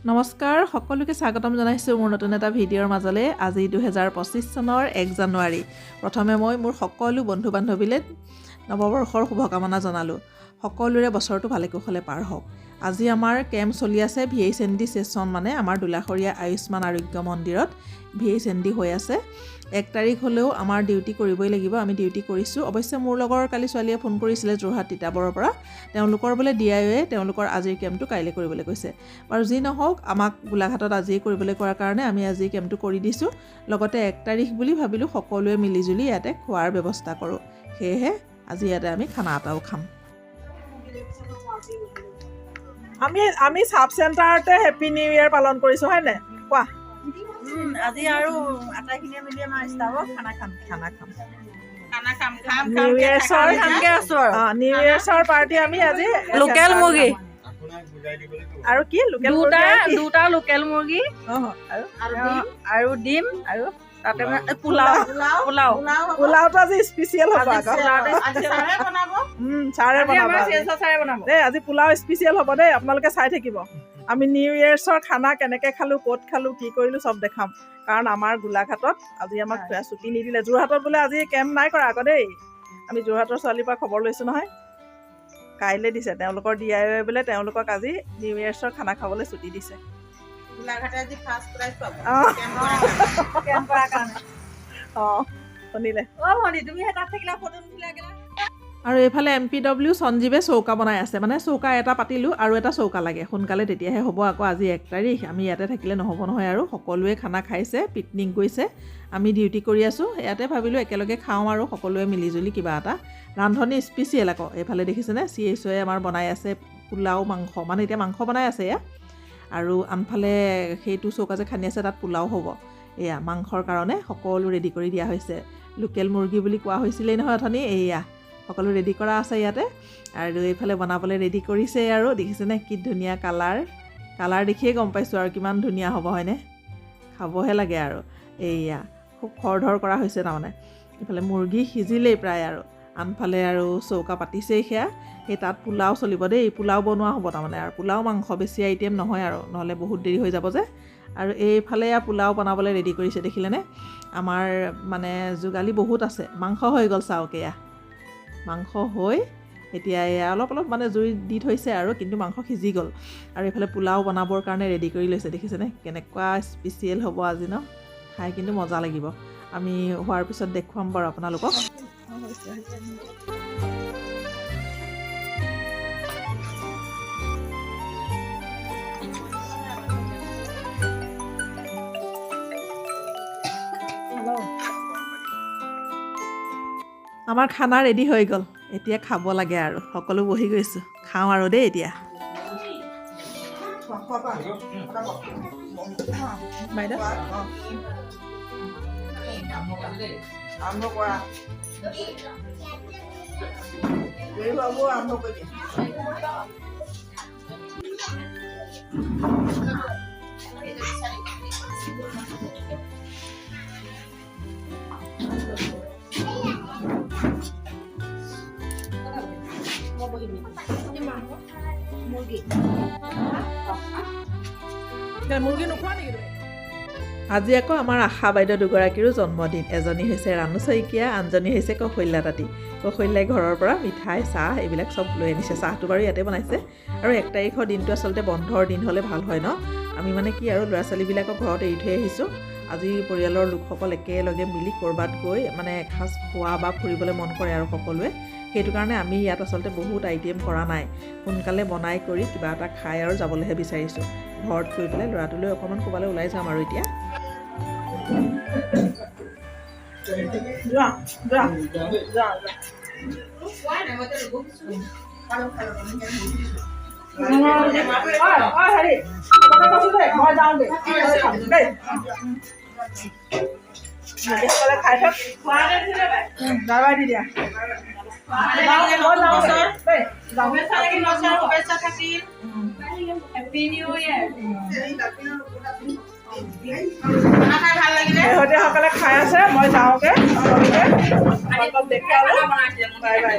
নমস্কাৰ সকলোকে স্বাগতম জনাইছোঁ মোৰ নতুন এটা ভিডিঅ'ৰ মাজলৈ। আজি 2025 চনৰ 1 জানুৱাৰী। প্ৰথমে মই মোৰ সকলো বন্ধু বান্ধৱীলৈ নৱবৰ্ষৰ শুভকামনা জনালোঁ। সকলোৰে বছৰটো ভালে কুশলে পাৰ হওক। আজি আমাৰ কেম্প চলি আছে VHND সেশন, মানে আমাৰ দুলাখৰীয়া আয়ুষ্মান আৰোগ্য মন্দিৰত VHND হৈ আছে। 1 তাৰিখ হ'লেও আমাৰ ডিউটি কৰিবই লাগিব, আমি ডিউটি কৰিছোঁ। অৱশ্যে মোৰ লগৰ কালি ছোৱালীয়ে ফোন কৰিছিলে যোৰহাট তিতাবৰৰ পৰা, তেওঁলোকৰ বোলে DIOয়ে তেওঁলোকৰ আজিৰ কেম্পটো কাইলৈ কৰিবলৈ কৈছে। বাৰু যি নহওক, আমাক গোলাঘাটত আজি কৰিবলৈ কৰাৰ কাৰণে আমি আজি কেম্পটো কৰি দিছোঁ। লগতে 1 তাৰিখ বুলি ভাবিলোঁ সকলোৱে মিলিজুলি ইয়াতে খোৱাৰ ব্যৱস্থা কৰোঁ। সেয়েহে আজি ইয়াতে আমি খানা এটাও খাম। আমি চাব চেণ্টাৰতে হেপী নিউ ইয়েৰ পালন কৰিছোঁ, হয়নে? কোৱা। আজি আৰু আটাইখিনিয়ে মিলি আমাৰ ষ্টাফত খানা খাম। নিউ ইয়েৰ্ছৰ পাৰ্টি আমি আজি লোকেল মুৰ্গী আৰু কি দুটা লোকেল মুৰ্গী আৰু ডিম আৰু তাতে পোলাওটো আজি স্পেচিয়েল হ'ব। ছাৰে বনাব দেই, আজি পোলাও স্পেচিয়েল হ'ব দেই, আপোনালোকে চাই থাকিব। আমি নিউ ইয়েৰ্ছৰ খানা কেনেকৈ খালোঁ, ক'ত খালোঁ, কি কৰিলোঁ চব দেখাম। কাৰণ আমাৰ গোলাঘাটত আজি আমাক ছুটি নিদিলে। যোৰহাটত বোলে আজি কেম্প নাই কৰা আকৌ দেই। আমি যোৰহাটৰ ছোৱালীৰ পৰা খবৰ লৈছোঁ নহয়, কাইলৈ দিছে তেওঁলোকৰ DIOয়ে বোলে তেওঁলোকক আজি নিউ ইয়েৰ্ছৰ খানা খাবলৈ ছুটি দিছে। শুনিলে। আৰু এইফালে MPW সঞ্জীৱে চৌকা বনাই আছে, মানে চৌকা এটা পাতিলোঁ আৰু এটা চৌকা লাগে সোনকালে, তেতিয়াহে হ'ব। আকৌ আজি 1 তাৰিখ, আমি ইয়াতে থাকিলে নহ'ব নহয়। আৰু সকলোৱে খানা খাইছে, পিকনিক গৈছে, আমি ডিউটি কৰি আছোঁ। ইয়াতে ভাবিলোঁ একেলগে খাওঁ আৰু সকলোৱে মিলিজুলি কিবা এটা। ৰান্ধনি স্পেচিয়েল আকৌ এইফালে দেখিছেনে, CHOয়ে আমাৰ বনাই আছে পোলাও মাংস, মানে এতিয়া মাংস বনাই আছে এয়া। আৰু আনফালে সেইটো চৌকা যে খান্দি আছে তাত পোলাও হ'ব। এয়া মাংসৰ কাৰণে সকলো ৰেডি কৰি দিয়া হৈছে। লোকেল মুৰ্গী বুলি কোৱা হৈছিলেই নহয় অথনি, এয়া সকলো ৰেডি কৰা আছে ইয়াতে। আৰু এইফালে বনাবলৈ ৰেডি কৰিছে আৰু দেখিছেনে কি ধুনীয়া কালাৰ দেখিয়ে গম পাইছোঁ আৰু কিমান ধুনীয়া হ'ব, হয়নে? খাবহে লাগে আৰু। এইয়া খুব খৰধৰ কৰা হৈছে তাৰমানে। এইফালে মুৰ্গী সিজিলেই প্ৰায়, আৰু আনফালে আৰু চৌকা পাতিছেই সেয়া। সেই তাত পোলাও চলিব দেই, পোলাও বনোৱা হ'ব তাৰমানে। আৰু পোলাও মাংস, বেছি আইটেম নহয় আৰু, নহ'লে বহুত দেৰি হৈ যাব যে। আৰু এইফালে পোলাও বনাবলৈ ৰেডি কৰিছে দেখিলেনে। আমাৰ মানে যোগালী বহুত আছে। মাংস হৈ গ'ল চাওক, এয়া মাংস হৈ এতিয়া এয়া অলপ মানে জুই দি থৈছে আৰু, কিন্তু মাংস সিজি গ'ল। আৰু এইফালে পোলাও বনাবৰ কাৰণে ৰেডি কৰি লৈছে দেখিছেনে। কেনেকুৱা স্পেচিয়েল হ'ব আজি ন, খাই কিন্তু মজা লাগিব। আমি হোৱাৰ পিছত দেখুৱাম বাৰু আপোনালোকক। আমাৰ খানা ৰেডি হৈ গ'ল, এতিয়া খাব লাগে আৰু। সকলো বহি গৈছোঁ, খাওঁ আৰু দেই এতিয়া। বাইদেউ আজি আকৌ আমাৰ আশা বাইদেউ দুগৰাকীৰো জন্মদিন। এজনী হৈছে ৰাণু শইকীয়া, আনজনী হৈছে কৌশল্যা তাঁতী। কৌশল্যাই ঘৰৰ পৰা মিঠাই, চাহ এইবিলাক চব লৈ আনিছে। চাহটো বাৰু ইয়াতে বনাইছে। আৰু 1 তাৰিখৰ দিনটো আচলতে বন্ধৰ দিন হ'লে ভাল হয় ন। আমি মানে কি আৰু ল'ৰা ছোৱালীবিলাকক ঘৰত এৰি থৈ আহিছোঁ। আজি পৰিয়ালৰ লোকসকল একেলগে মিলি ক'ৰবাত গৈ মানে এসাঁজ খোৱা বা ফুৰিবলৈ মন কৰে আৰু সকলোৱে। সেইটো কাৰণে আমি ইয়াত আচলতে বহুত আইটেম কৰা নাই, সোনকালে বনাই কৰি কিবা এটা খাই আৰু যাবলৈহে বিচাৰিছোঁ। ঘৰত গৈ পেলাই ল'ৰাটোলৈ অকণমান ক'ৰবালৈ ওলাই যাম আৰু এতিয়া। শেহতীয়াসকলে খাই আছে, মই যাওঁগে। Bye bye.